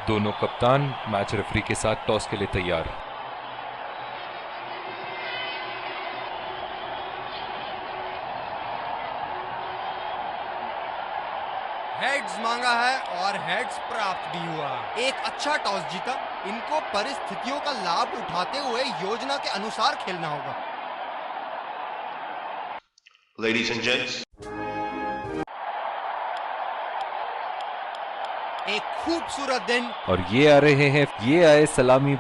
दोनों कप्तान match referee के साथ टॉस के लिए तैयार। हेड्स मांगा है और हेड्स प्राप्त भी हुआ। एक अच्छा टॉस जीता। इनको परिस्थितियों का लाभ उठाते हुए योजना के अनुसार खेलना होगा। Ladies and gents, एक खूबसूरत दिन और ये आ रहे हैं, ये आए सलामी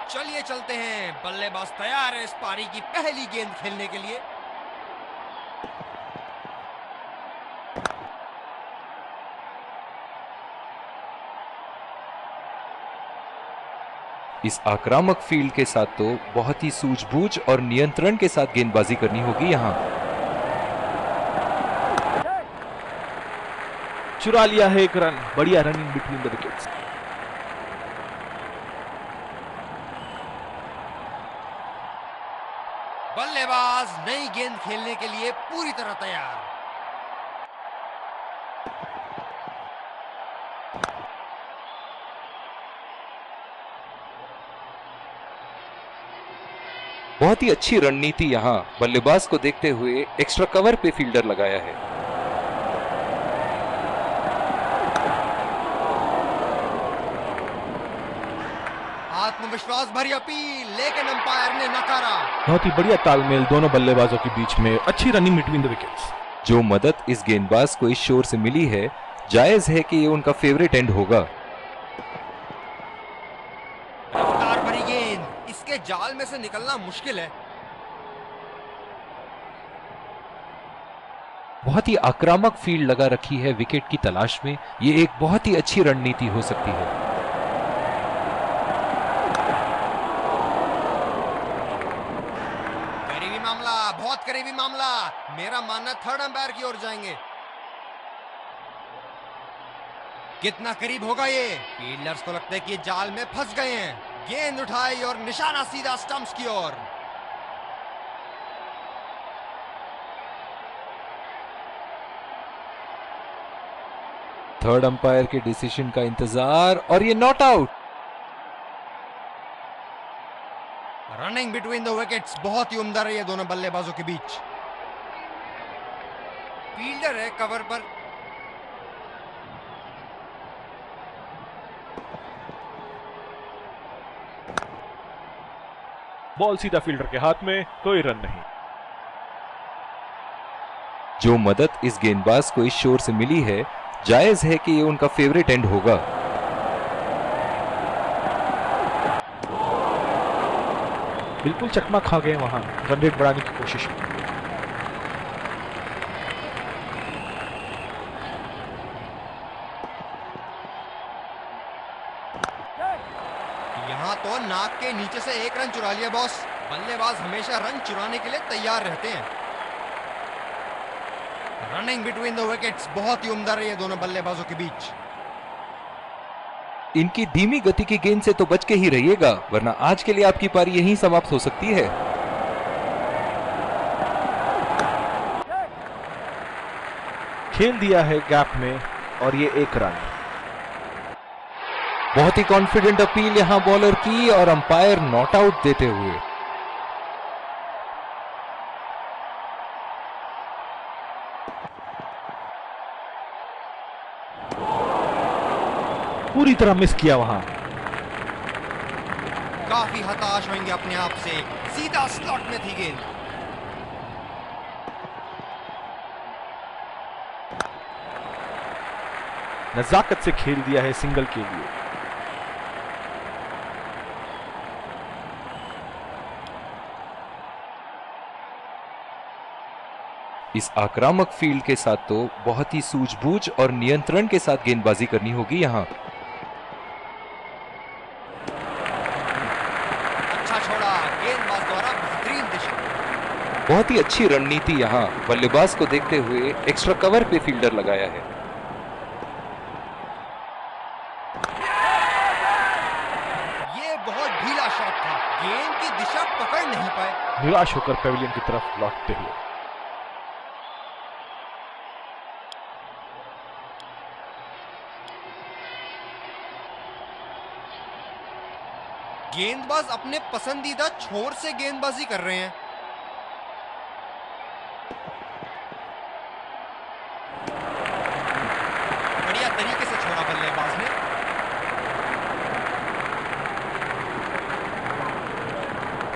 चलिए चलते हैं। बल्लेबाज तैयार है इस पारी की पहली गेंद खेलने के लिए। इस आक्रामक फील्ड के साथ तो बहुत ही सूझबूझ और नियंत्रण के साथ गेंदबाजी करनी होगी यहां। चुरा लिया है एक रन। बढ़िया run in between the wickets. बल्लेबाज नई गेंद खेलने के लिए पूरी तरह तैयार। बहुत ही अच्छी रणनीति यहां बल्लेबाज को देखते हुए एक्स्ट्रा कवर पे फील्डर लगाया है। आत्मविश्वास भरी अपील, लेकिन अंपायर ने नकारा। बहुत ही बढ़िया तालमेल दोनों बल्लेबाजों के बीच में। अच्छी रनिंग बिटवीन द विकेट्स। जो मदद इस गेंदबाज को इस शोर से मिली है, जायज है कि ये उनका फेवरेट एंड होगा। रफ्तार भरी गेंद, इसके जाल में से निकलना मुश्किल है। बहुत ही आक्रामक फील्ड लगा रखी है विकेट की तलाश में। ये एक बहुत ही अच्छी रणनीति हो सकती है। करीबी मामला, बहुत करीबी मामला। मेरा मानना थर्ड अंपायर की ओर जाएंगे। कितना करीब होगा ये? फील्डर्स को लगता है कि ये जाल में फंस गए हैं। गेंद उठाई और निशाना सीधा स्टंप्स की ओर। थर्ड अंपायर के डिसीजन का इंतजार और ये not out. Running between the wickets बहुत ही उम्दा रही है दोनों बल्लेबाजों के बीच। फील्डर है कवर पर। बॉल सीधा फील्डर के हाथ में, कोई रन नहीं। जो मदद इस गेंदबाज को इस शोर से मिली है, जायज है कि ये उनका फेवरेट एंड होगा। बिल्कुल चकमा खा गए वहां, रन रेट बढ़ाने की कोशिश में। यहां तो नाक के नीचे से एक रन चुरा लिया बॉस। बल्लेबाज हमेशा रन चुराने के लिए तैयार रहते हैं। रनिंग बिटवीन द विकेट्स बहुत ही उम्दा रही है दोनों बल्लेबाजों के बीच। इनकी धीमी गति की गेंद से तो बच के ही रहिएगा, वरना आज के लिए आपकी पारी यहीं समाप्त हो सकती है। खेल दिया है गैप में और ये 1 रन। बहुत ही कॉन्फिडेंट अपील यहां बॉलर की और अंपायर नॉट आउट देते हुए। पूरी तरह मिस किया वहां। काफी हताश होंगे अपने आप से, सीधा स्लॉट में थी गेंद। नजाकत से खेल दिया है सिंगल के लिए। इस आक्रामक फील्ड के साथ तो बहुत ही सूझबूझ और नियंत्रण के साथ गेंदबाजी करनी होगी यहां। अच्छा छोड़ा, गेंदबाज द्वारा बेहतरीन दिशा। बहुत ही अच्छी रणनीति यहां बल्लेबाज को देखते हुए एक्स्ट्रा कवर पे फील्डर लगाया है। ये बहुत ढीला शॉट था, गेंद की दिशा पकड़ नहीं पाए। निराश होकर पेविलियन की तरफ लौटते हुए। गेंदबाज अपने पसंदीदा छोर से गेंदबाजी कर रहे हैं। बढ़िया तरीके से छोड़ा बल्लेबाज ने।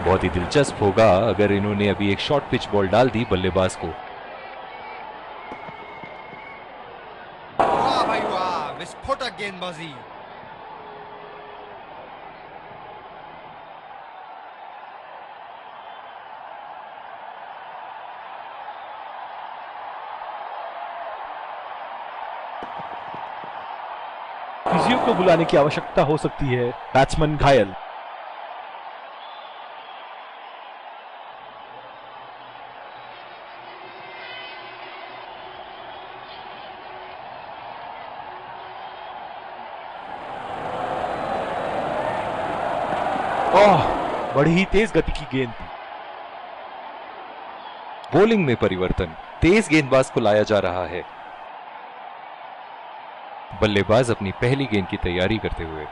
बहुत ही दिलचस्प होगा अगर इन्होंने अभी एक शॉर्ट पिच बॉल डाल दी बल्लेबाज को। वाह भाई वाह, विस्फोटक गेंदबाजी। फिजियो को बुलाने की आवश्यकता हो सकती है, बैट्समैन घायल। ओह, बड़ी ही तेज गति की गेंद थी। बॉलिंग में परिवर्तन, तेज गेंदबाज को लाया जा रहा है। बल्लेबाज अपनी पहली गेंद की तैयारी करते हुए।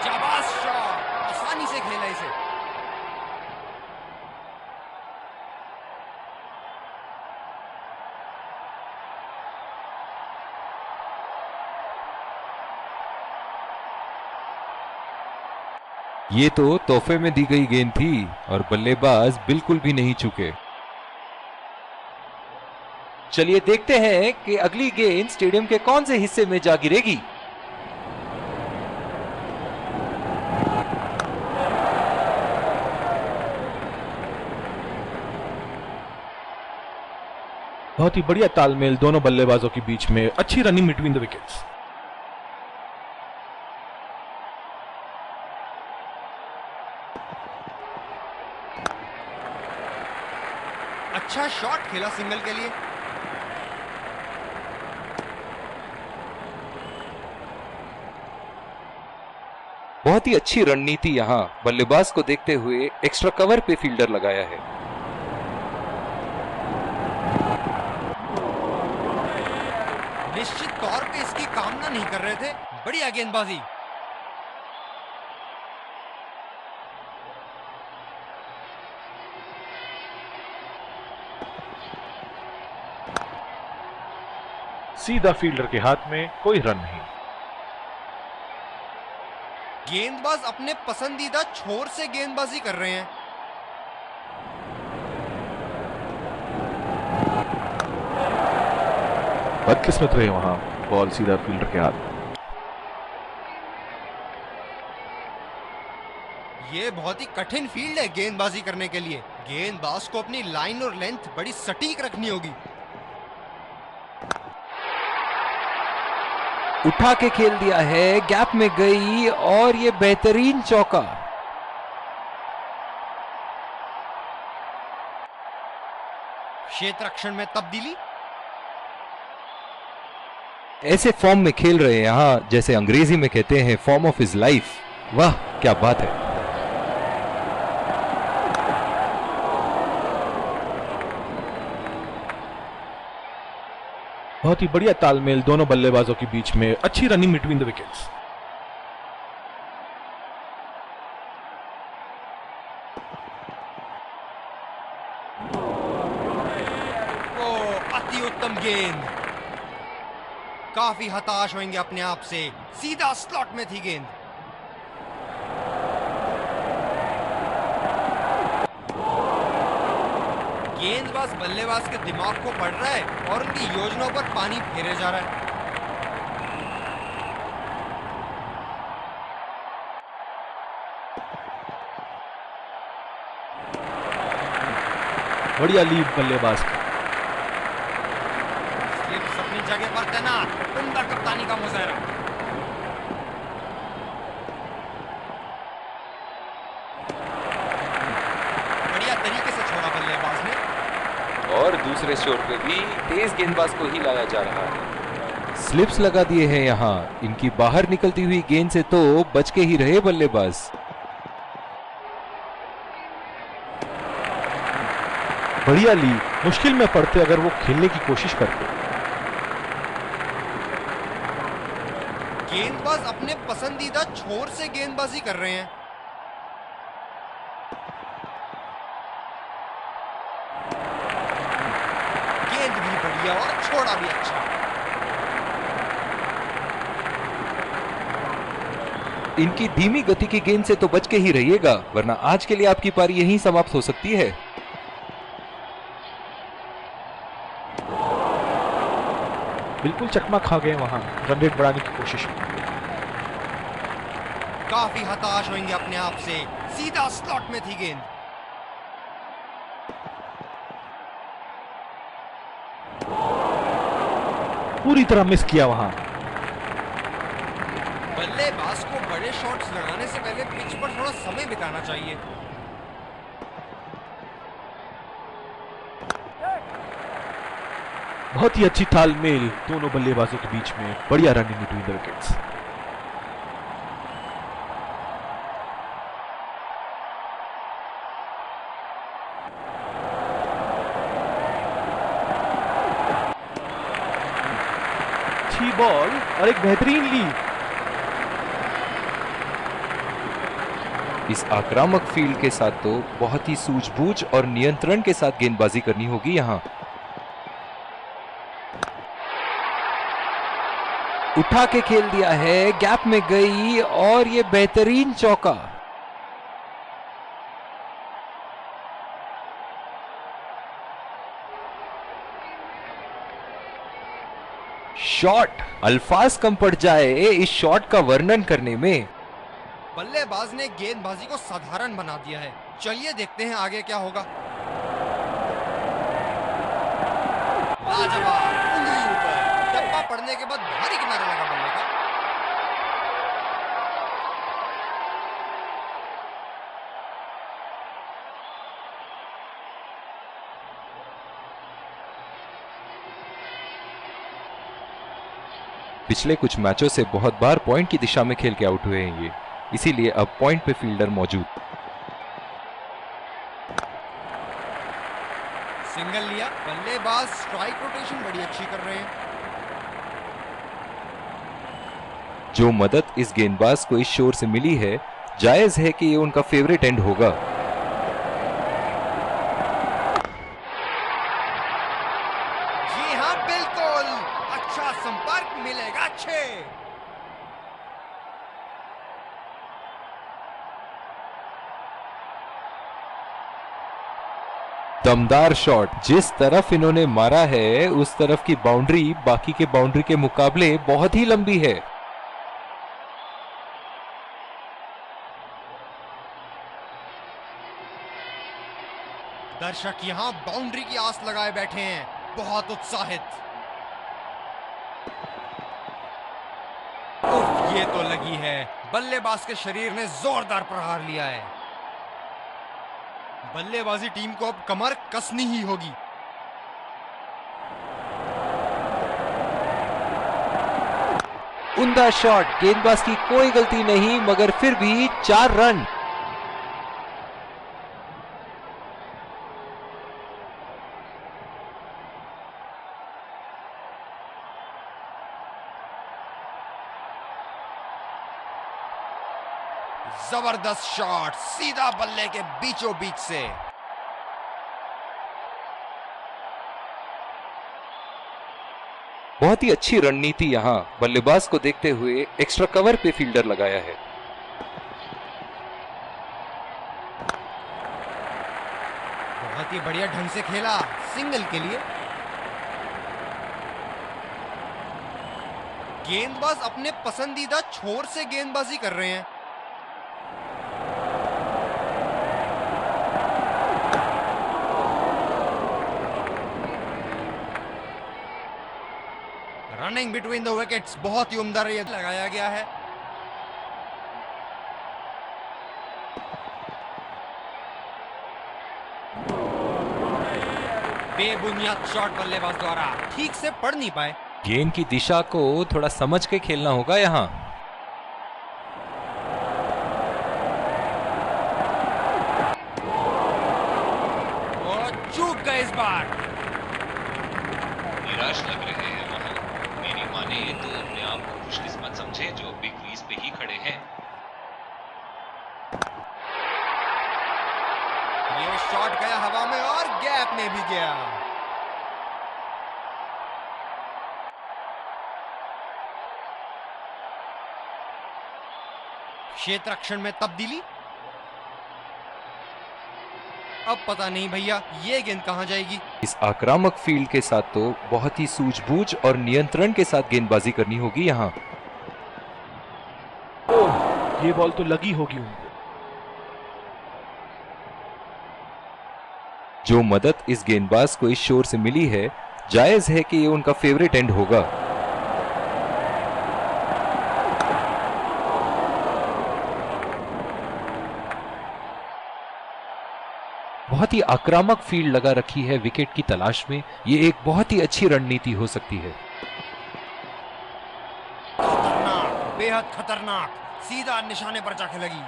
शाबाश शॉट, आसानी से खेला इसे। ये तो तोहफे में दी गई गेंद थी और बल्लेबाज बिल्कुल भी नहीं चूके। चलिए देखते हैं कि अगली गेंद स्टेडियम के कौन से हिस्से में जा गिरेगी। बहुत ही बढ़िया तालमेल दोनों बल्लेबाजों के बीच में, अच्छी रनिंग बिटवीन द विकेट्स। अच्छा शॉट खेला सिंगल के लिए। बहुत ही अच्छी रणनीति यहां बल्लेबाज को देखते हुए एक्स्ट्रा कवर पे फील्डर लगाया है। निश्चित तौर पे इसकी कामना नहीं कर रहे थे। बढ़िया गेंदबाजी। सीधा फील्डर के हाथ में, कोई रन नहीं। गेंदबाज अपने पसंदीदा छोर से गेंदबाजी कर रहे हैं। बदकिस्मत रहे वहां, बॉल सीधा फील्डर के हाथ। ये बहुत ही कठिन फील्ड है गेंदबाजी करने के लिए। गेंदबाज को अपनी लाइन और लेंथ बड़ी सटीक रखनी होगी। उठा के खेल दिया है, गैप में गई और ये बेहतरीन चौका। क्षेत्र रक्षण में तब्दीली। ऐसे फॉर्म में खेल रहे हैं यहां, जैसे अंग्रेजी में कहते हैं फॉर्म ऑफ हिज लाइफ। वाह क्या बात है। बहुत ही बढ़िया तालमेल दोनों बल्लेबाजों के बीच में, अच्छी रनिंग बिटवीन द विकेट्स। ओ अति उत्तम गेंद। काफी हताश होंगे अपने आप से, सीधा स्लॉट में थी गेंद। गेंदबाज बल्लेबाज के दिमाग को पढ़ रहा है और उनकी योजनाओं पर पानी फेरे जा रहा है। बढ़िया लीड बल्लेबाज का। स्लिप्स अपनी जगह पर तैनात, उम्दा कप्तानी का मुजाहरा। बढ़िया तरीके से छोड़ा बल्लेबाज ने। और दूसरे छोर पे भी तेज गेंदबाज को ही लाया जा रहा है। स्लिप्स लगा दिए हैं यहाँ। इनकी बाहर निकलती हुई गेंद से तो बच के ही रहे बल्लेबाज। बढ़िया लीड, मुश्किल में पड़ते अगर वो खेलने की कोशिश करते। गेंदबाज अपने पसंदीदा छोर से गेंदबाजी कर रहे हैं। गेंद भी बढ़िया और छोड़ा भी अच्छा। इनकी धीमी गति की गेंद से तो बच के ही रहिएगा, वरना आज के लिए आपकी पारी यहीं समाप्त हो सकती है। बिल्कुल चकमा खा गए वहां रन रेट बढ़ाने की कोशिश में। काफी हताश होंगे अपने आप से, सीधा स्लॉट में थी गेंद। पूरी तरह मिस किया वहां। बल्लेबाज को बड़े शॉट्स लगाने से पहले पिच पर थोड़ा समय बिताना चाहिए। बहुत ही अच्छी तालमेल दोनों बल्लेबाजों के बीच में, बढ़िया रनिंग बिटवीन द विकेट्स। अच्छी बॉल और एक बेहतरीन लीड। इस आक्रामक फील्ड के साथ तो बहुत ही सूझबूझ और नियंत्रण के साथ गेंदबाजी करनी होगी यहाँ। उठा के खेल दिया है, गैप में गई और ये बेहतरीन चौका। शॉट, अल्फाज कम पड़ जाए इस शॉट का वर्णन करने में। बल्लेबाज ने गेंदबाजी को साधारण बना दिया है। चलिए देखते हैं आगे क्या होगा। लाजवाब, उंगली ऊपर, डब्बा पड़ने के बाद भारी किनारा लगा बल्ले का। पिछले कुछ मैचों से बहुत बार पॉइंट की दिशा में खेल के आउट हुए हैं ये, इसीलिए अब पॉइंट पे फील्डर मौजूद। सिंगल लिया, बल्लेबाज स्ट्राइक रोटेशन बड़ी अच्छी कर रहे हैं। जो मदद इस गेंदबाज को इस शोर से मिली है, जायज है कि ये उनका फेवरेट एंड होगा। जी हाँ बिल्कुल, अच्छा संपर्क मिलेगा अच्छे। दमदार शॉट, जिस तरफ इन्होंने मारा है उस तरफ की बाउंड्री बाकी के बाउंड्री के मुकाबले बहुत ही लंबी है। दर्शक यहां बाउंड्री की आस लगाए बैठे हैं, बहुत उत्साहित। उफ, ये तो लगी है। बल्लेबाज के शरीर ने जोरदार प्रहार लिया है। बल्लेबाजी टीम को अब कमर कसनी ही होगी। उम्दा शॉट, गेंदबाज की कोई गलती नहीं, मगर फिर भी 4 रन। जबरदस्त शॉट सीधा बल्ले के बीचों बीच से। बहुत ही अच्छी रणनीति यहाँ बल्लेबाज को देखते हुए एक्स्ट्रा कवर पे फील्डर लगाया है। बहुत ही बढ़िया ढंग से खेला सिंगल के लिए। गेंदबाज अपने पसंदीदा छोर से गेंदबाजी कर रहे हैं। रनिंग बिटवीन द विकेट्स बहुत ही उम्दा लगाया गया है। बेबुनियाद शॉट बल्लेबाज द्वारा ठीक से पढ़ नहीं पाए। गेंद की दिशा को थोड़ा समझ के खेलना होगा यहाँ। और चूक गए इस बार। निराश लग रहे हैं वहां। मेरी माने तो अपने आप को खुशकिस्मत समझे जो बिग क्रीज पे ही खड़े हैं। ये शॉट गया हवा में और गैप में भी गया। क्षेत्र रक्षण में तब्दीली। अब पता नहीं भैया ये गेंद कहां जाएगी। इस आक्रामक फील्ड के साथ तो बहुत ही सूझबूझ और नियंत्रण के साथ गेंदबाजी करनी होगी यहाँ। ये बॉल तो लगी होगी उनको। जो मदद इस गेंदबाज को इस शोर से मिली है, जायज है कि ये उनका फेवरेट एंड होगा। बहुत ही आक्रामक फील्ड लगा रखी है विकेट की तलाश में। ये एक बहुत ही अच्छी रणनीति हो सकती है। खतरनाक, बेहद खतरनाक, सीधा निशाने पर जाके लगी।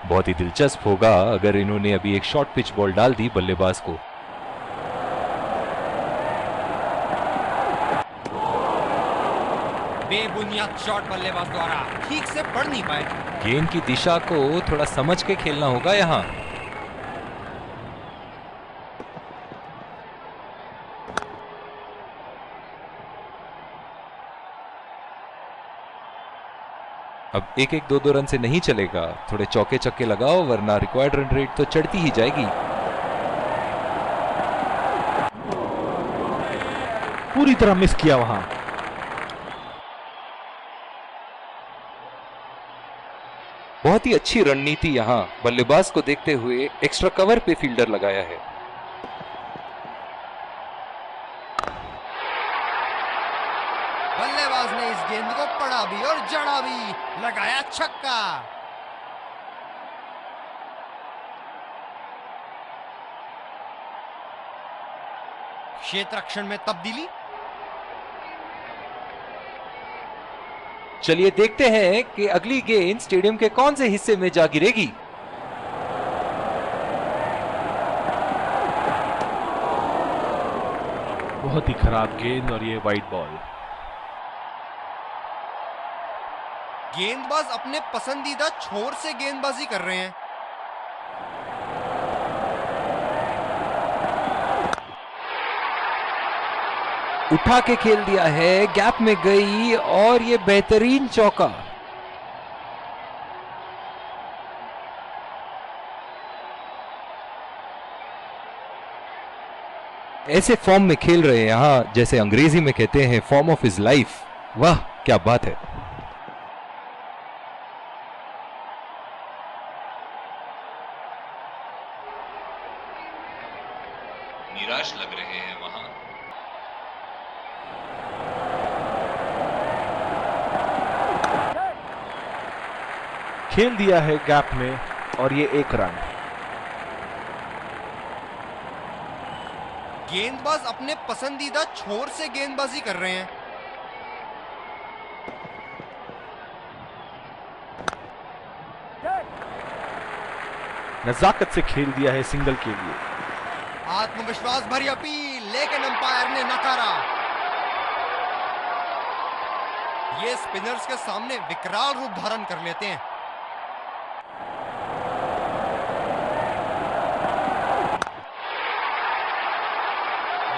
बहुत ही दिलचस्प होगा अगर इन्होंने अभी एक शॉर्ट पिच बॉल डाल दी बल्लेबाज को। बेबुनियाद शॉट बल्लेबाज द्वारा ठीक से पढ़ नहीं पाए। गेंद की दिशा को थोड़ा समझ के खेलना होगा यहाँ। अब एक एक दो रन से नहीं चलेगा, थोड़े चौके छक्के लगाओ वरना रिक्वायर्ड रन रेट तो चढ़ती ही जाएगी। पूरी तरह मिस किया वहां। बहुत ही अच्छी रणनीति यहाँ बल्लेबाज को देखते हुए एक्स्ट्रा कवर पे फील्डर लगाया है। बल्लेबाज ने इस गेंद को पढ़ा भी और जड़ा भी, लगाया छक्का। क्षेत्र रक्षण में तब्दीली। चलिए देखते हैं कि अगली गेंद स्टेडियम के कौन से हिस्से में जा गिरेगी। बहुत ही खराब गेंद और ये वाइड बॉल। गेंदबाज अपने पसंदीदा छोर से गेंदबाजी कर रहे हैं। उठा के खेल दिया है, गैप में गई और ये बेहतरीन चौका। ऐसे फॉर्म में खेल रहे हैं यहां, जैसे अंग्रेजी में कहते हैं फॉर्म ऑफ हिज लाइफ। वाह क्या बात है। निराश लग रहे हैं वहां। खेल दिया है गैप में और ये 1 रन। गेंदबाज अपने पसंदीदा छोर से गेंदबाजी कर रहे हैं। नजाकत से खेल दिया है सिंगल के लिए। आत्मविश्वास भरी अपील, लेकिन अंपायर ने नकारा। ये स्पिनर्स के सामने विकराल रूप धारण कर लेते हैं।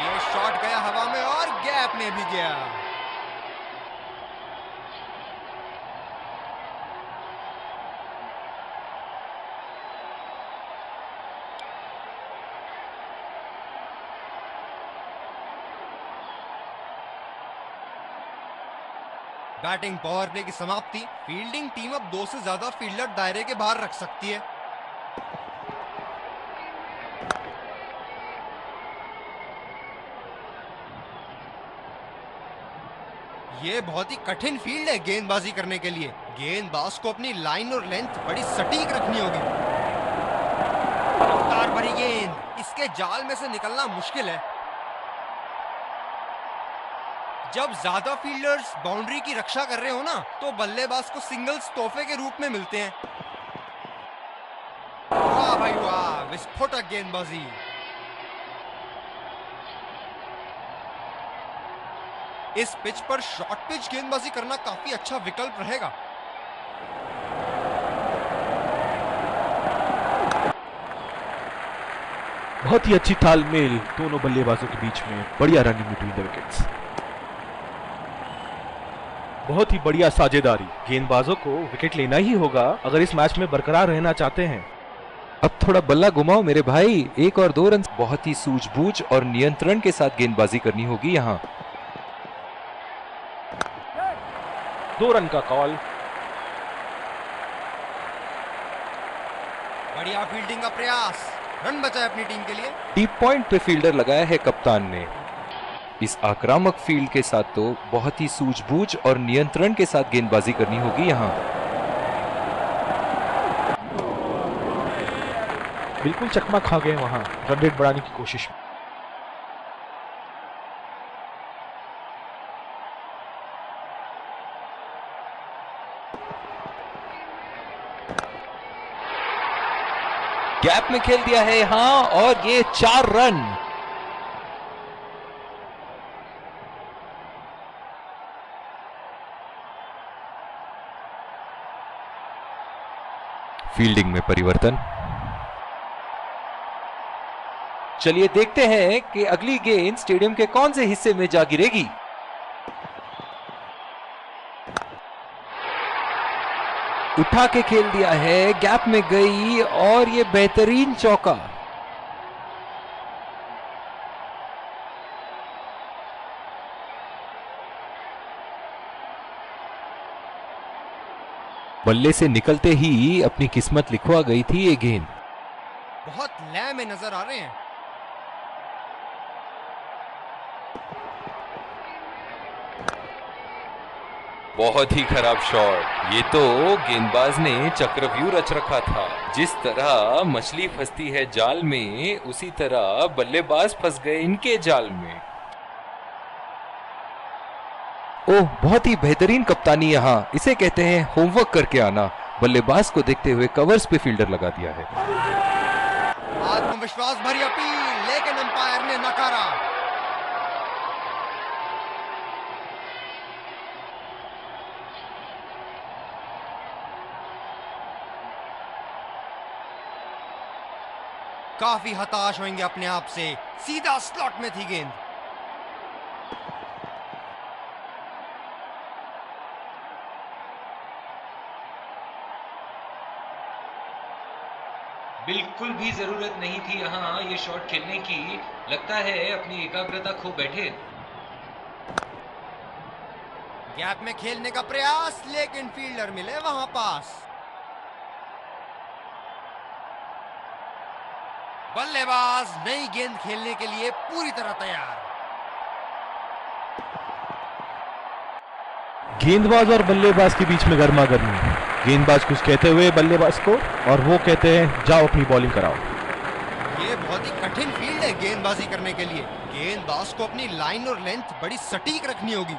ये शॉट गया हवा में और गैप में भी गया। बैटिंग पावर प्ले की समाप्ति। फील्डिंग टीम अब 2 से ज्यादा फील्डर दायरे के बाहर रख सकती है। ये बहुत ही कठिन फील्ड है गेंदबाजी करने के लिए। गेंदबाज को अपनी लाइन और लेंथ बड़ी सटीक रखनी होगी। रफ्तार भरी गेंद, इसके जाल में से निकलना मुश्किल है। जब ज्यादा फील्डर्स बाउंड्री की रक्षा कर रहे हो ना, तो बल्लेबाज को सिंगल्स तोहफे के रूप में मिलते हैं। वाह भाई वाह, विस्फोटक गेंदबाजी। इस पिच पर शॉर्ट पिच गेंदबाजी करना काफी अच्छा विकल्प रहेगा। बहुत ही अच्छी तालमेल दोनों बल्लेबाजों के बीच में, बढ़िया रनिंग बिटवीन द विकेट्स, बहुत ही बढ़िया साझेदारी। गेंदबाजों को विकेट लेना ही होगा अगर इस मैच में बरकरार रहना चाहते हैं। अब थोड़ा बल्ला घुमाओ मेरे भाई, 1 और 2 रन। बहुत ही सूझबूझ और नियंत्रण के साथ गेंदबाजी करनी होगी यहाँ। 2 रन का कॉल। बढ़िया फील्डिंग का प्रयास, रन बचाए अपनी टीम के लिए। डीप पॉइंट पे फील्डर लगाया है कप्तान ने। इस आक्रामक फील्ड के साथ तो बहुत ही सूझबूझ और नियंत्रण के साथ गेंदबाजी करनी होगी यहाँ। बिल्कुल चकमा खा गए वहां रन रेट बढ़ाने की कोशिश में। गैप में खेल दिया है यहाँ और ये 4 रन। फील्डिंग में परिवर्तन। चलिए देखते हैं कि अगली गेंद स्टेडियम के कौन से हिस्से में जा गिरेगी। उठा के खेल दिया है, गैप में गई और ये बेहतरीन चौका। बल्ले से निकलते ही अपनी किस्मत लिखवा गई थी ये गेंद। बहुत लय में नजर आ रहे हैं। बहुत ही खराब शॉट। ये तो गेंदबाज ने चक्रव्यूह रच रखा था। जिस तरह मछली फंसती है जाल में, उसी तरह बल्लेबाज फंस गए इनके जाल में। ओह, बहुत ही बेहतरीन कप्तानी यहाँ। इसे कहते हैं होमवर्क करके आना। बल्लेबाज को देखते हुए कवर्स पे फील्डर लगा दिया है। आत्मविश्वास भरी अपील, लेकिन अंपायर ने नकारा। काफी हताश होंगे अपने आप से। सीधा स्लॉट में थी गेंद। बिल्कुल भी जरूरत नहीं थी यहाँ ये शॉट खेलने की। लगता है अपनी एकाग्रता खो बैठे। गैप में खेलने का प्रयास, लेकिन फील्डर मिले वहां पास। बल्लेबाज नई गेंद खेलने के लिए पूरी तरह तैयार। गेंदबाज और बल्लेबाज के बीच में गर्मा गर्मी। गेंदबाज कुछ कहते हुए बल्लेबाज को, और वो कहते हैं जाओ अपनी बॉलिंग कराओ। ये बहुत ही कठिन फील्ड है गेंदबाजी करने के लिए। गेंदबाज को अपनी लाइन और लेंथ बड़ी सटीक रखनी होगी।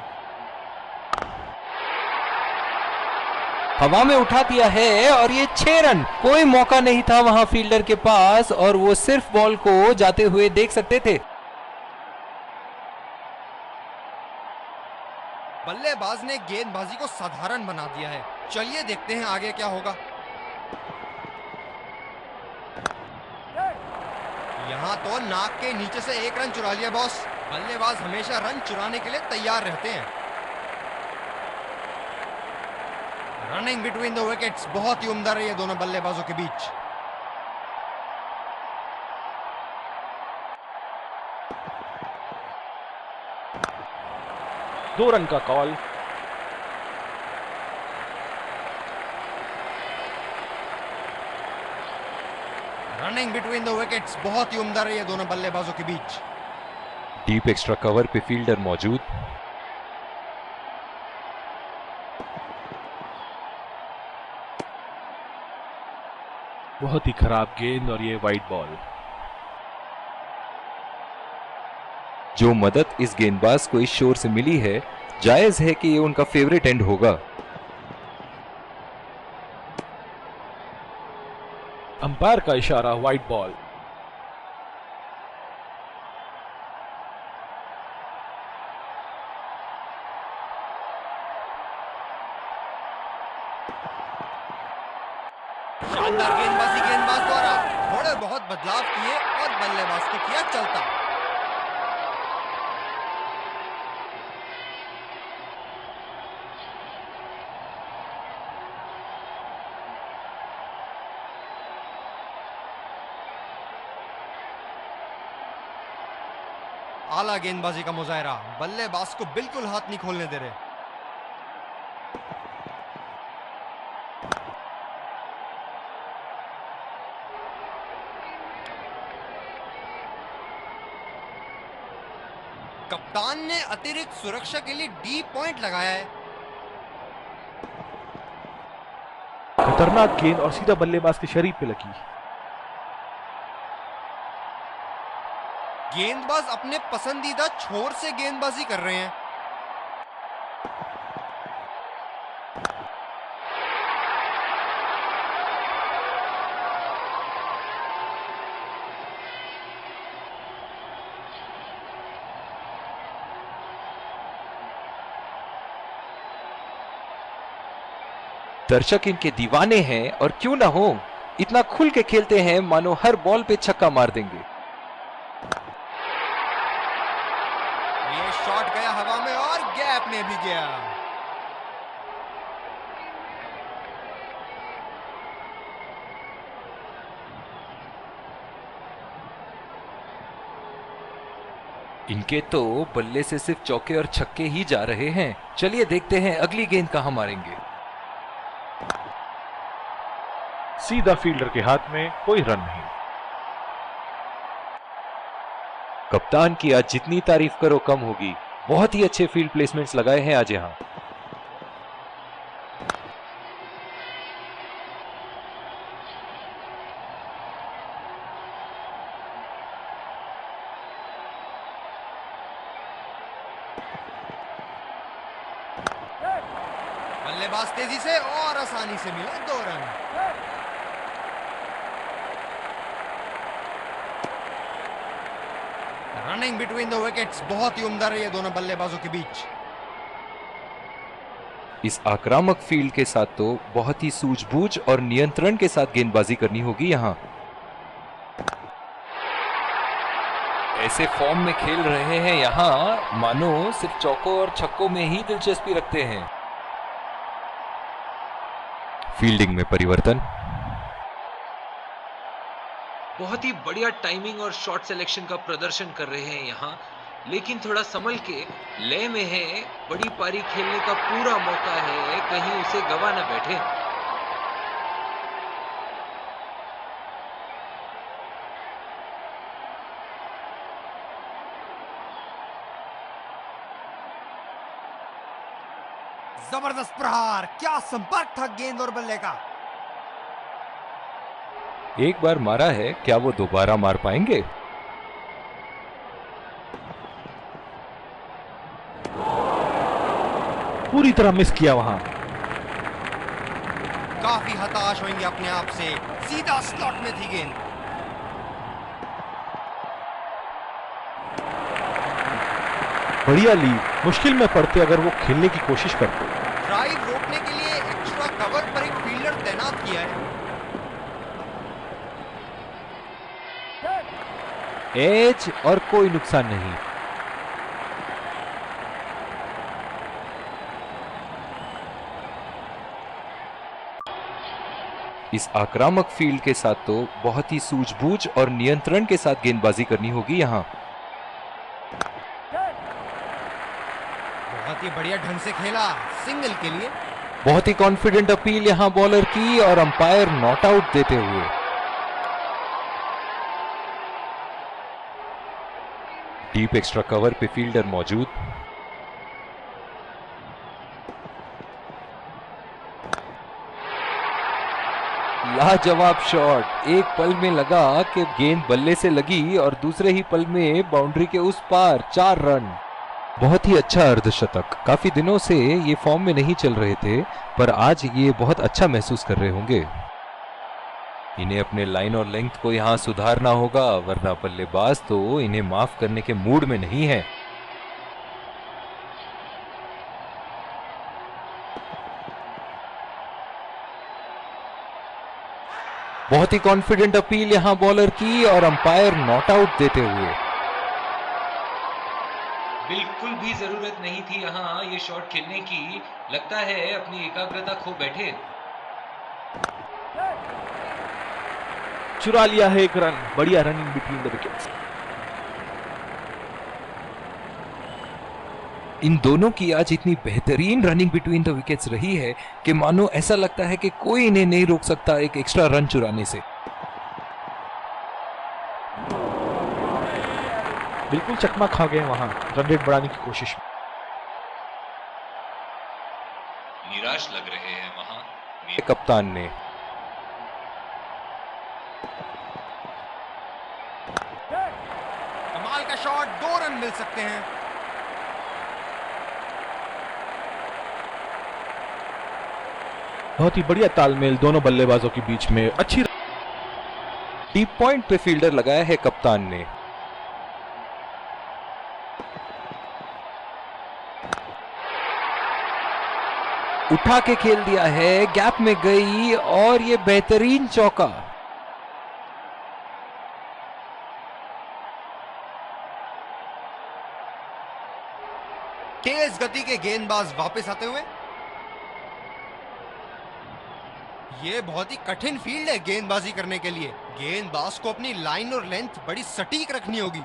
हवा में उठा दिया है और ये 6 रन। कोई मौका नहीं था वहां फील्डर के पास और वो सिर्फ बॉल को जाते हुए देख सकते थे। बल्लेबाज ने गेंदबाजी को साधारण बना दिया है। चलिए देखते हैं आगे क्या होगा। यहाँ तो नाक के नीचे से एक रन चुरा लिया बॉस। बल्लेबाज हमेशा रन चुराने के लिए तैयार रहते हैं। रनिंग बिटवीन द विकेट्स बहुत ही उम्दा रही है दोनों बल्लेबाजों के बीच। दो रन का call. Running between the wickets बहुत ही उम्दा रही है दोनों बल्लेबाजों के बीच। डीप एक्स्ट्रा कवर पे फील्डर मौजूद। बहुत ही खराब गेंद और ये वाइड बॉल। जो मदद इस गेंदबाज को इस शोर से मिली है, जायज है कि ये उनका फेवरेट एंड होगा। अंपायर का इशारा, वाइड बॉल। शानदार गेंदबाजी गेंदबाज द्वारा। थोड़े बहुत बदलाव किए और बल्लेबाज को किया चलता। आला गेंदबाजी का मुजाहरा। बल्लेबाज को बिल्कुल हाथ नहीं खोलने दे रहे। कप्तान ने अतिरिक्त सुरक्षा के लिए डी पॉइंट लगाया है। खतरनाक गेंद और सीधा बल्लेबाज के शरीर पे लगी। गेंदबाज अपने पसंदीदा छोर से गेंदबाजी कर रहे हैं। दर्शक इनके दीवाने हैं और क्यों ना हो, इतना खुल के खेलते हैं मानो हर बॉल पे छक्का मार देंगे। ये शॉट गया हवा में और गैप में भी गया। इनके तो बल्ले से सिर्फ चौके और छक्के ही जा रहे हैं। चलिए देखते हैं अगली गेंद कहां मारेंगे। सीधा फील्डर के हाथ में, कोई रन नहीं। कप्तान की आज जितनी तारीफ करो कम होगी। बहुत ही अच्छे फील्ड प्लेसमेंट्स लगाए हैं आज यहां। बल्लेबाज तेजी से और आसानी से मिले 2 run. Running between the wickets बहुत ही उम्दा रही है दोनों बल्लेबाजों के बीच। इस आक्रामक फील्ड के साथ तो बहुत ही सूझबूझ और नियंत्रण के साथ गेंदबाजी करनी होगी यहां। ऐसे फॉर्म में खेल रहे हैं यहां मानो सिर्फ चौकों और छक्कों में ही दिलचस्पी रखते हैं। फील्डिंग में परिवर्तन। बहुत ही बढ़िया टाइमिंग और शॉट सिलेक्शन का प्रदर्शन कर रहे हैं यहाँ, लेकिन थोड़ा संभल के लय में है। बड़ी पारी खेलने का पूरा मौका है, कहीं उसे गवा न बैठे। जबरदस्त प्रहार। क्या संपर्क था गेंद और बल्ले का। एक बार मारा है, क्या वो दोबारा मार पाएंगे? पूरी तरह मिस किया वहां। काफी हताश होंगे अपने आप से। सीधा स्लॉट में थी गेंद। बढ़िया लीड, मुश्किल में पड़ते अगर वो खेलने की कोशिश करते। ड्राइव रोकने के लिए एक्स्ट्रा कवर पर एक फील्डर तैनात किया है। एज और कोई नुकसान नहीं। इस आक्रामक फील्ड के साथ तो बहुत ही सूझबूझ और नियंत्रण के साथ गेंदबाजी करनी होगी यहाँ। बहुत ही बढ़िया ढंग से खेला, सिंगल के लिए। बहुत ही कॉन्फिडेंट अपील यहाँ बॉलर की और अंपायर नॉट आउट देते हुए। डीप एक्स्ट्रा कवर पे फील्डर मौजूद। लाजवाब शॉट, एक पल में लगा कि गेंद बल्ले से लगी और दूसरे ही पल में बाउंड्री के उस पार 4 रन। बहुत ही अच्छा अर्धशतक। काफी दिनों से ये फॉर्म में नहीं चल रहे थे, पर आज ये बहुत अच्छा महसूस कर रहे होंगे। इन्हें अपने लाइन और लेंथ को यहां सुधारना होगा, वरना बल्लेबाज तो इन्हें माफ करने के मूड में नहीं है। बहुत ही कॉन्फिडेंट अपील यहां बॉलर की और अंपायर नॉट आउट देते हुए। बिल्कुल भी जरूरत नहीं थी यहाँ ये शॉट खेलने की। लगता है अपनी एकाग्रता खो बैठे। चुरा लिया है एक रन। बढ़िया रनिंग बिटवीन द विकेट्स। इन दोनों की आज इतनी बेहतरीन रनिंग बिटवीन द विकेट्स रही है कि मानो ऐसा लगता है कि कोई इन्हें नहीं रोक सकता एक एक्स्ट्रा रन चुराने से। बिल्कुल चकमा खा गए वहां रन रेट बढ़ाने की कोशिश में। निराश लग रहे हैं वहां कप्तान ने। कमाल का शॉट, 2 रन मिल सकते हैं। बहुत ही बढ़िया तालमेल दोनों बल्लेबाजों के बीच में। अच्छी डीप पॉइंट पे फील्डर लगाया है कप्तान ने। उठा के खेल दिया है, गैप में गई और ये बेहतरीन चौका। तेज गति के गेंदबाज वापस आते हुए। ये बहुत ही कठिन फील्ड है गेंदबाजी करने के लिए। गेंदबाज को अपनी लाइन और लेंथ बड़ी सटीक रखनी होगी।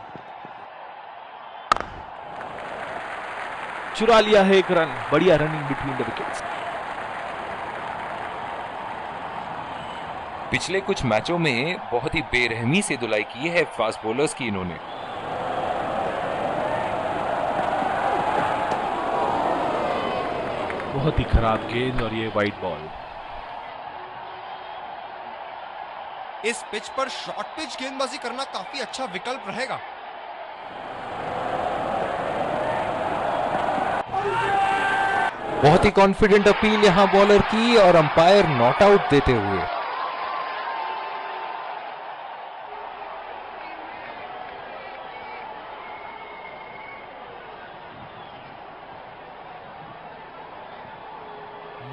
चुरा लिया है एक रन। बढ़िया रनिंग बिटवीन द विकेट्स। पिछले कुछ मैचों में बहुत ही बेरहमी से धुलाई की है फास्ट बॉलर्स की इन्होंने। बहुत ही खराब गेंद और ये वाइड बॉल। इस पिच पर शॉर्ट पिच गेंदबाजी करना काफी अच्छा विकल्प रहेगा। बहुत ही कॉन्फिडेंट अपील यहां बॉलर की और अंपायर नॉट आउट देते हुए।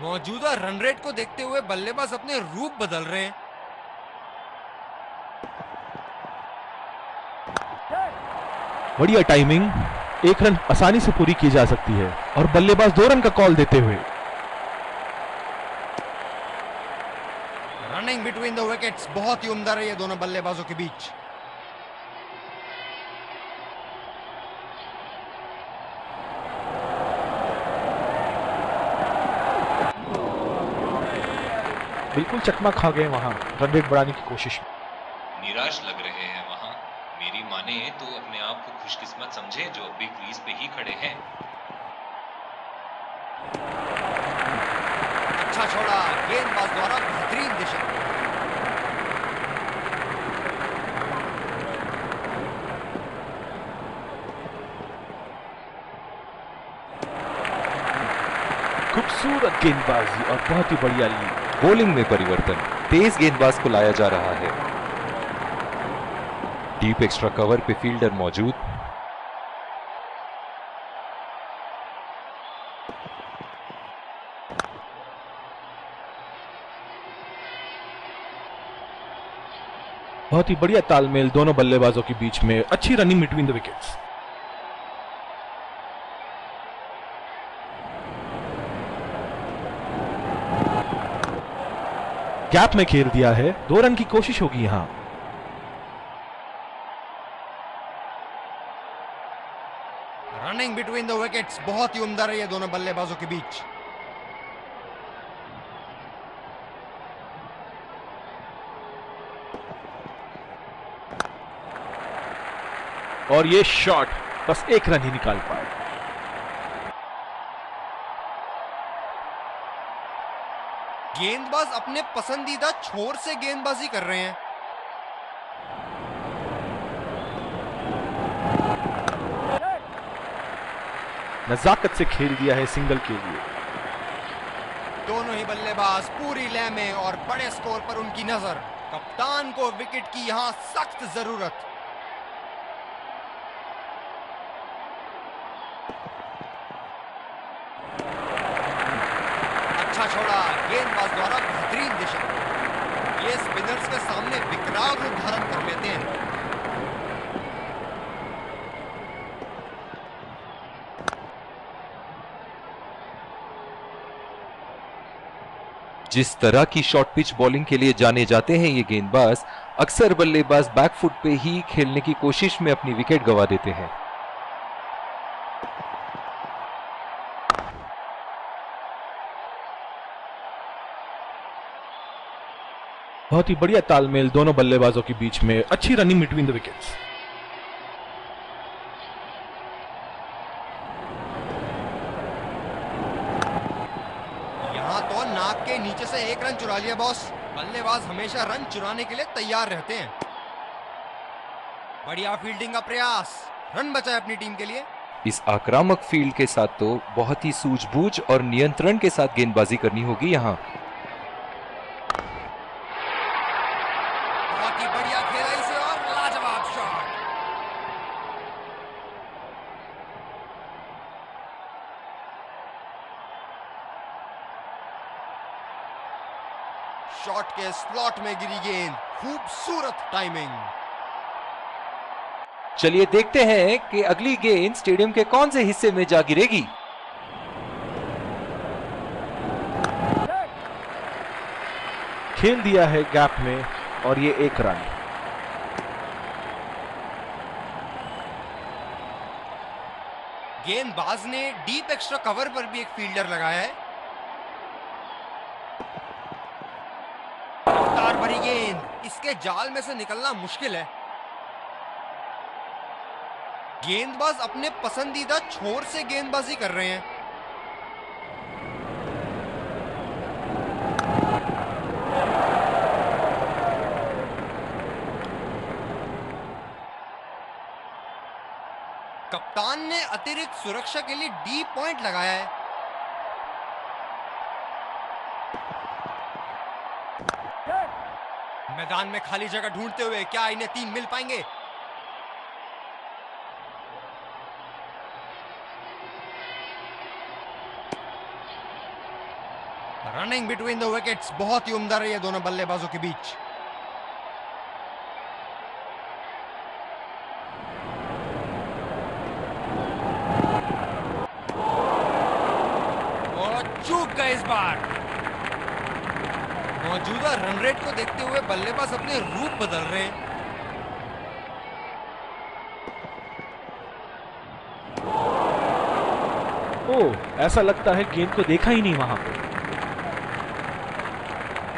मौजूदा रन रेट को देखते हुए बल्लेबाज अपने रूप बदल रहे हैं। बढ़िया टाइमिंग। एक रन आसानी से पूरी की जा सकती है और बल्लेबाज 2 रन का कॉल देते हुए। रनिंग बिटवीन द विकेट्स बहुत ही उम्दा रही है दोनों बल्लेबाजों के बीच। बिल्कुल चकमा खा गए वहां रन रेट बढ़ाने की कोशिश में। निराश लग रहे हैं वहां। मेरी माने तो अपने आप को खुशकिस्मत समझे जो अभी क्रीज पे ही खड़े हैं। अच्छा छोड़ा, गेंदबाज द्वारा बेहतरीन दिशा। खूबसूरत गेंदबाजी और बहुत ही बढ़िया लीड। बॉलिंग में परिवर्तन, तेज गेंदबाज को लाया जा रहा है। डीप एक्स्ट्रा कवर पे फील्डर मौजूद। बहुत ही बढ़िया तालमेल दोनों बल्लेबाजों के बीच में, अच्छी running between the wickets. Gap में खेल दिया है, 2 रन की कोशिश होगी यहां। रनिंग बिटवीन द विकेट्स बहुत ही उम्दा रही है दोनों बल्लेबाजों के बीच। और ये शॉट बस 1 रन ही निकाल पाए। गेंदबाज अपने पसंदीदा छोर से गेंदबाजी कर रहे हैं। नजाकत से खेल दिया है सिंगल के लिए। दोनों ही बल्लेबाज पूरी लय में और बड़े स्कोर पर उनकी नजर। कप्तान को विकेट की यहां सख्त जरूरत। अच्छा छोड़ा, गेंदबाज द्वारा बेहतरीन दिशा। ये स्पिनर्स के सामने विकराल रूप धारण कर लेते हैं। जिस तरह की शॉर्ट पिच बॉलिंग के लिए जाने जाते हैं ये गेंदबाज, अक्सर बल्लेबाज बैकफुट पे ही खेलने की कोशिश में अपनी विकेट गंवा देते हैं। बहुत ही बढ़िया तालमेल दोनों बल्लेबाजों के बीच में, अच्छी रनिंग बिटवीन द विकेट्स। यहां तो नाक के नीचे से 1 रन चुरा लिया बॉस। बल्लेबाज हमेशा रन चुराने के लिए तैयार रहते हैं। बढ़िया फील्डिंग का प्रयास, रन बचाए अपनी टीम के लिए। इस आक्रामक फील्ड के साथ तो बहुत ही सूझबूझ और नियंत्रण के साथ गेंदबाजी करनी होगी यहां। बहुत ही बढ़िया खेला इसे और लाजवाब शॉट। शॉट के स्लॉट में गिरी गेंद, खूबसूरत टाइमिंग। चलिए देखते हैं कि अगली गेंद स्टेडियम के कौन से हिस्से में जा गिरेगी। खेल दिया है गैप में और ये 1 रन। गेंदबाज ने डीप एक्स्ट्रा कवर पर भी एक फील्डर लगाया है। रफ्तार भरी गेंद, इसके जाल में से निकलना मुश्किल है। गेंदबाज अपने पसंदीदा छोर से गेंदबाजी कर रहे हैं। कप्तान ने अतिरिक्त सुरक्षा के लिए डी पॉइंट लगाया है। मैदान में खाली जगह ढूंढते हुए क्या इन्हें 3 मिल पाएंगे? रनिंग बिटवीन द विकेट्स बहुत ही उम्दा रही है दोनों बल्लेबाजों के बीच। चूक गए इस बार। मौजूदा रन रेट को देखते हुए बल्लेबाज अपने रूप बदल रहे हैं। ओह, ऐसा लगता है गेंद को देखा ही नहीं वहां पे।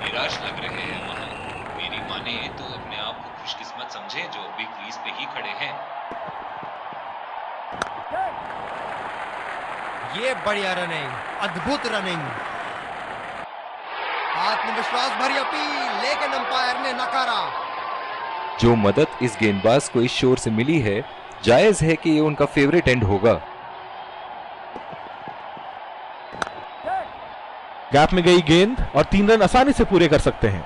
निराश लग रहे हैं वहां। मेरी माने तो अपने आप को खुशकिस्मत समझे जो अभी क्रीज पे ही खड़े हैं। ये बढ़िया रनिंग, अद्भुत रनिंग। आत्मविश्वास भरी अपील, लेकिन अंपायर ने नकारा। जो मदद इस गेंदबाज को इस शोर से मिली है, जायज है कि ये उनका फेवरेट एंड होगा। गैप में गई गेंद और 3 रन आसानी से पूरे कर सकते हैं।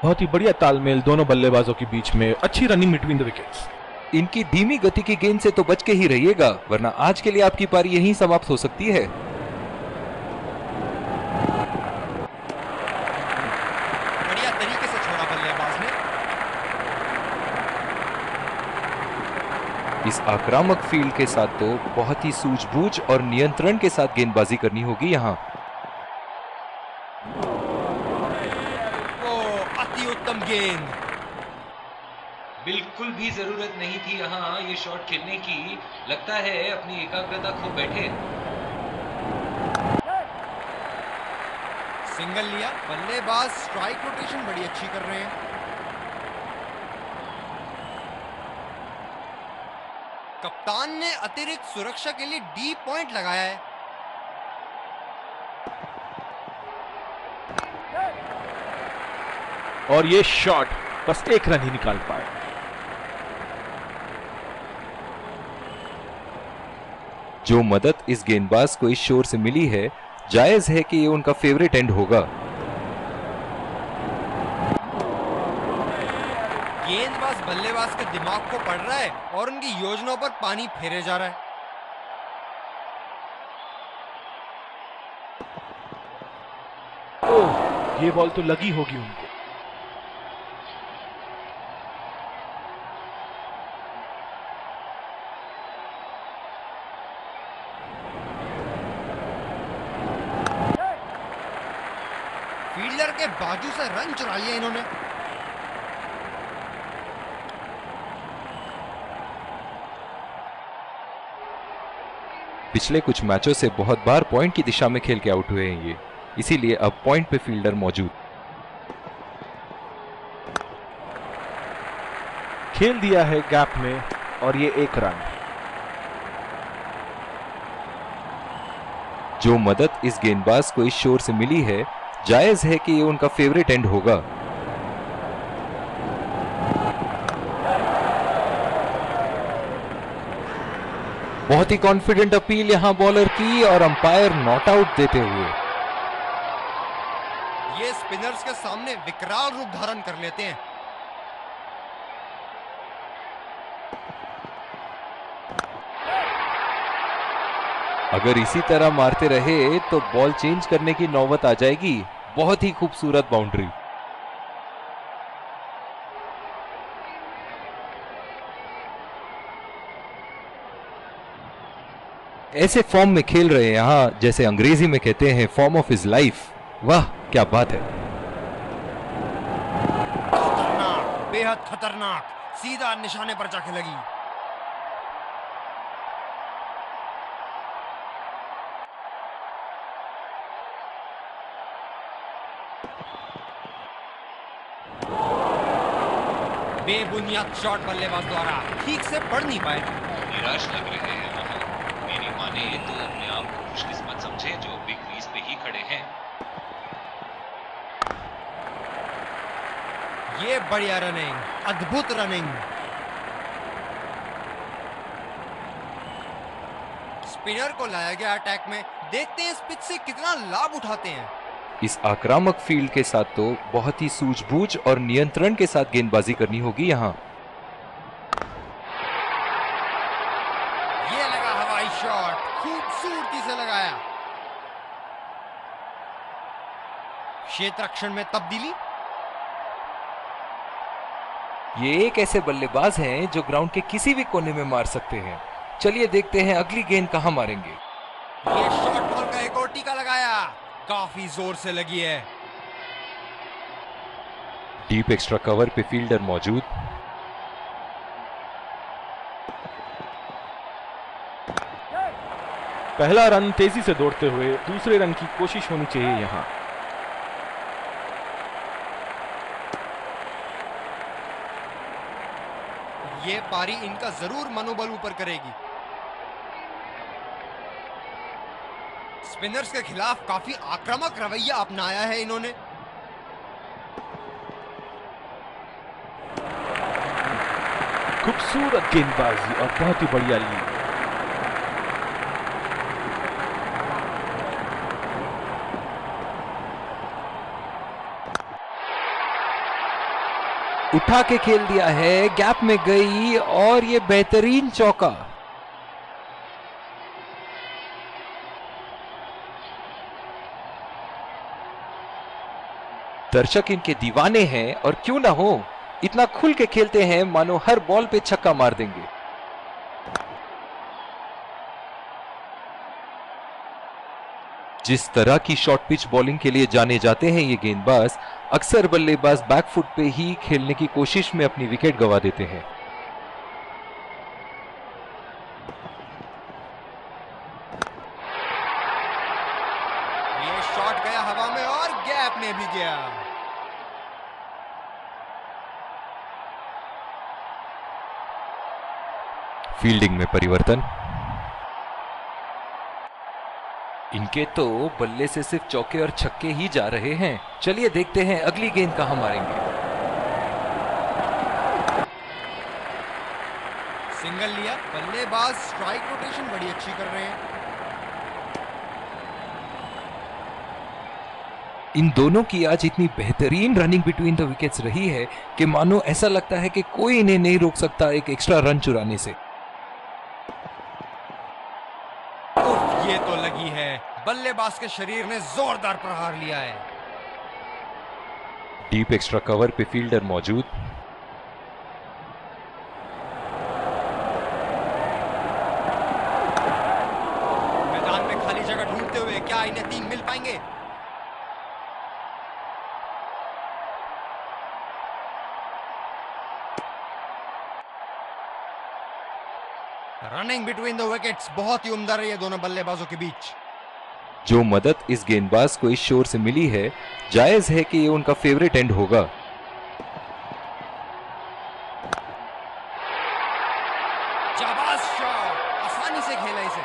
बहुत ही बढ़िया तालमेल दोनों बल्लेबाजों के बीच में, अच्छी रनिंग बिटवीन द विकेट्स। इनकी धीमी गति की गेंद से तो बच के ही रहिएगा, वरना आज के लिए आपकी पारी यहीं समाप्त हो सकती है। बढ़िया तरीके से छोड़ा बल्लेबाज ने। इस आक्रामक फील्ड के साथ तो बहुत ही सूझबूझ और नियंत्रण के साथ गेंदबाजी करनी होगी यहाँ। ओ, अति उत्तम गेंद। बिल्कुल भी जरूरत नहीं थी यहाँ ये शॉट खेलने की। लगता है अपनी एकाग्रता खो बैठे। सिंगल लिया। बल्लेबाज स्ट्राइक रोटेशन बड़ी अच्छी कर रहे हैं। कप्तान ने अतिरिक्त सुरक्षा के लिए डी पॉइंट लगाया है। और ये शॉट बस एक रन ही निकाल पाए। जो मदद इस गेंदबाज को इस शोर से मिली है, जायज है कि ये उनका फेवरेट एंड होगा। गेंदबाज बल्लेबाज के दिमाग को पढ़ रहा है और उनकी योजनाओं पर पानी फेरे जा रहा है। ओह, ये बॉल तो लगी होगी उनको। फील्डर के बाजू से रन चुरा लिया इन्होंने। पिछले कुछ मैचों से बहुत बार पॉइंट की दिशा में खेल के आउट हुए हैं ये, इसीलिए अब पॉइंट पे फील्डर मौजूद। खेल दिया है गैप में और ये एक रन। जो मदद इस गेंदबाज को इस शोर से मिली है, जायज है कि ये उनका फेवरेट एंड होगा। बहुत ही कॉन्फिडेंट अपील यहां बॉलर की और अंपायर नॉट आउट देते हुए। ये स्पिनर्स के सामने विकराल रूप धारण कर लेते हैं। अगर इसी तरह मारते रहे तो बॉल चेंज करने की नौबत आ जाएगी। बहुत ही खूबसूरत बाउंड्री। ऐसे फॉर्म में खेल रहे हैं यहां, जैसे अंग्रेजी में कहते हैं फॉर्म ऑफ हिज लाइफ। वाह क्या बात है। खतरनाक, बेहद खतरनाक, सीधा निशाने पर जाके लगी। बेबुनियाद शॉट बल्लेबाज द्वारा ठीक से पढ़ नहीं पाए। निराश लग रहे हैं वहां। मेरी माने तो अपने आप को खुशकिस्मत समझे जो बिग क्रीज पे ही खड़े हैं। ये बढ़िया रनिंग, अद्भुत रनिंग। स्पिनर को लाया गया अटैक में। देखते हैं इस पिच से कितना लाभ उठाते हैं। इस आक्रामक फील्ड के साथ तो बहुत ही सूझबूझ और नियंत्रण के साथ गेंदबाजी करनी होगी यहां। ये लगा हवाई शॉट, खूबसूरती से लगाया। क्षेत्र रक्षण में तब्दीली। ये एक ऐसे बल्लेबाज हैं जो ग्राउंड के किसी भी कोने में मार सकते हैं। चलिए देखते हैं अगली गेंद कहां मारेंगे। ये शॉट बॉल का एक और टीका लगाया, काफी जोर से लगी है। डीप एक्स्ट्रा कवर पे फील्डर मौजूद। पहला रन तेजी से दौड़ते हुए दूसरे रन की कोशिश होनी चाहिए यहां। ये पारी इनका जरूर मनोबल ऊपर करेगी। स्पिनर्स के खिलाफ काफी आक्रामक रवैया अपनाया है इन्होंने। खूबसूरत गेंदबाजी और बहुत ही बढ़िया लीड। उठा के खेल दिया है, गैप में गई और ये बेहतरीन चौका। दर्शक इनके दीवाने हैं और क्यों ना हो, इतना खुल के खेलते हैं मानो हर बॉल पे छक्का मार देंगे। जिस तरह की शॉर्ट पिच बॉलिंग के लिए जाने जाते हैं ये गेंदबाज, अक्सर बल्लेबाज बैकफुट पे ही खेलने की कोशिश में अपनी विकेट गंवा देते हैं। ये शॉट गया हवा में और गैप में भी गया। फील्डिंग में परिवर्तन। इनके तो बल्ले से सिर्फ चौके और छक्के ही जा रहे हैं। चलिए देखते हैं अगली गेंद कहां मारेंगे। सिंगल लिया, बल्लेबाज स्ट्राइक रोटेशन बड़ी अच्छी कर रहे हैं। इन दोनों की आज इतनी बेहतरीन रनिंग बिटवीन द विकेट्स रही है कि मानो ऐसा लगता है कि कोई इन्हें नहीं रोक सकता एक एक्स्ट्रा रन चुराने से। ये तो लगी है, बल्लेबाज के शरीर ने जोरदार प्रहार लिया है। डीप एक्स्ट्रा कवर पे फील्डर मौजूद। मैदान में खाली जगह ढूंढते हुए क्या इन्हें 3 मिल पाएंगे? रनिंग बिटवीन द विकेट्स बहुत ही उम्दा रही है दोनों बल्लेबाजों के बीच। जो मदद इस गेंदबाज को इस शोर से मिली है, जायज है कि ये उनका फेवरेट एंड होगा। शाबाश शॉट, आसानी से खेला इसे।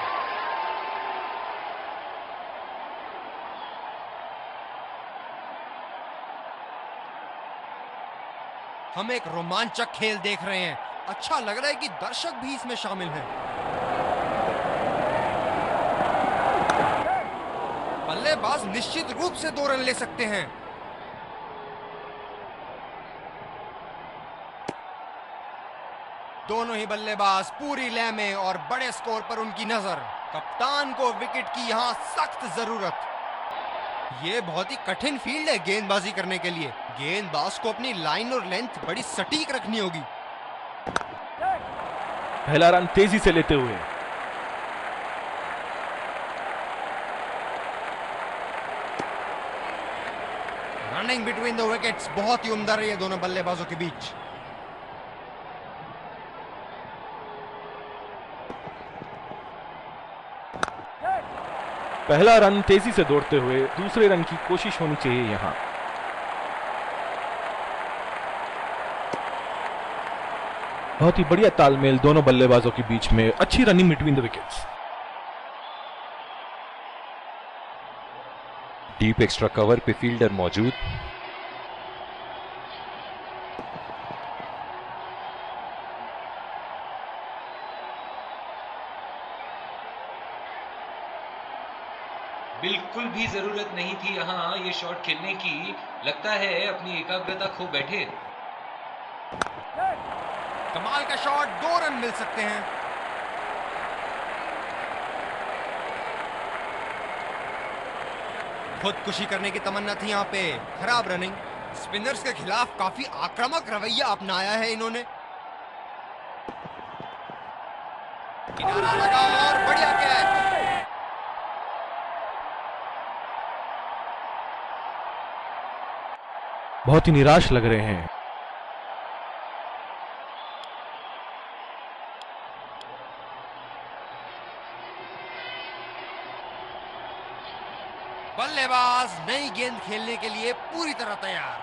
हम एक रोमांचक खेल देख रहे हैं। अच्छा लग रहा है कि दर्शक भी इसमें शामिल हैं। बल्लेबाज निश्चित रूप से 2 रन ले सकते हैं। दोनों ही बल्लेबाज पूरी लय में और बड़े स्कोर पर उनकी नजर। कप्तान को विकेट की यहां सख्त जरूरत। ये बहुत ही कठिन फील्ड है गेंदबाजी करने के लिए। गेंदबाज को अपनी लाइन और लेंथ बड़ी सटीक रखनी होगी। पहला रन तेजी से लेते हुए रनिंग बिटवीन द विकेट्स बहुत ही उम्दा रही है दोनों बल्लेबाजों के बीच। पहला रन तेजी से दौड़ते हुए दूसरे रन की कोशिश होनी चाहिए यहां। बहुत ही बढ़िया तालमेल दोनों बल्लेबाजों के बीच में, अच्छी running between the wickets. Deep extra cover पे फील्डर मौजूद। बिल्कुल भी जरूरत नहीं थी यहाँ ये शॉट खेलने की। लगता है अपनी एकाग्रता खो बैठे। कमाल का शॉट, 2 रन मिल सकते हैं। खुदकुशी करने की तमन्ना थी यहाँ पे। खराब रनिंग। स्पिनर्स के खिलाफ काफी आक्रामक रवैया अपनाया है इन्होंने। किनारा लगा और बढ़िया कैच। बहुत ही निराश लग रहे हैं। बल्लेबाज नई गेंद खेलने के लिए पूरी तरह तैयार।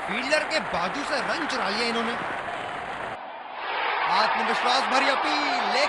फील्डर के बाजू से रन चुरा लिया इन्होंने। आत्मविश्वास भरी अपील।